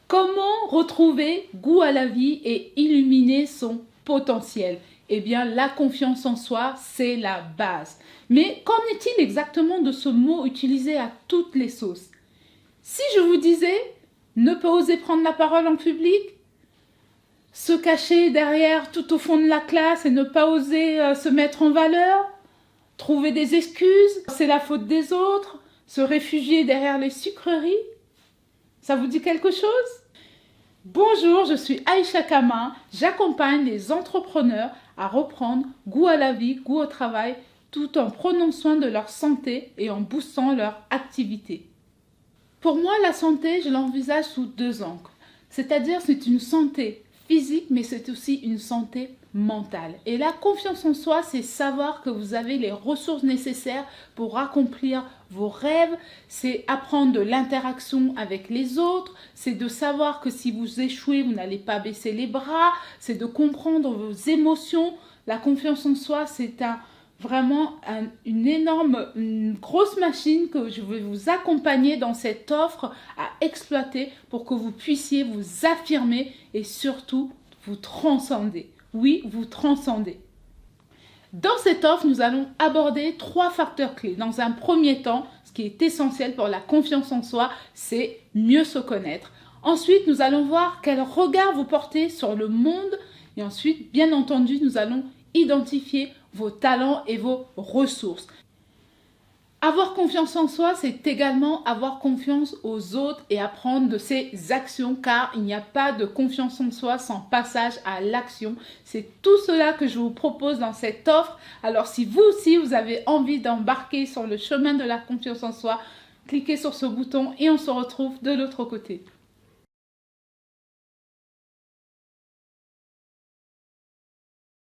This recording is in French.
Comment retrouver goût à la vie et illuminer son potentiel? Eh bien, la confiance en soi, c'est la base. Mais qu'en est-il exactement de ce mot utilisé à toutes les sauces? Si je vous disais ne pas oser prendre la parole en public, se cacher derrière tout au fond de la classe et ne pas oser se mettre en valeur, trouver des excuses, c'est la faute des autres, se réfugier derrière les sucreries, ça vous dit quelque chose? Bonjour, je suis Aïcha Kama, j'accompagne les entrepreneurs à reprendre goût à la vie, goût au travail, tout en prenant soin de leur santé et en boostant leur activité. Pour moi, la santé, je l'envisage sous deux angles. C'est-à-dire, c'est une santé physique, mais c'est aussi une santé mentale. Et la confiance en soi, c'est savoir que vous avez les ressources nécessaires pour accomplir vos rêves. C'est apprendre de l'interaction avec les autres. C'est de savoir que si vous échouez, vous n'allez pas baisser les bras. C'est de comprendre vos émotions. La confiance en soi, c'est vraiment une grosse machine que je vais vous accompagner dans cette offre à exploiter pour que vous puissiez vous affirmer et surtout vous transcender. Oui, vous transcender. Dans cette offre, nous allons aborder trois facteurs clés. Dans un premier temps, ce qui est essentiel pour la confiance en soi, c'est mieux se connaître. Ensuite, nous allons voir quel regard vous portez sur le monde. Et ensuite, bien entendu, nous allons identifier vos talents et vos ressources. Avoir confiance en soi, c'est également avoir confiance aux autres et apprendre de ses actions, car il n'y a pas de confiance en soi sans passage à l'action. C'est tout cela que je vous propose dans cette offre. Alors si vous aussi, vous avez envie d'embarquer sur le chemin de la confiance en soi, cliquez sur ce bouton et on se retrouve de l'autre côté.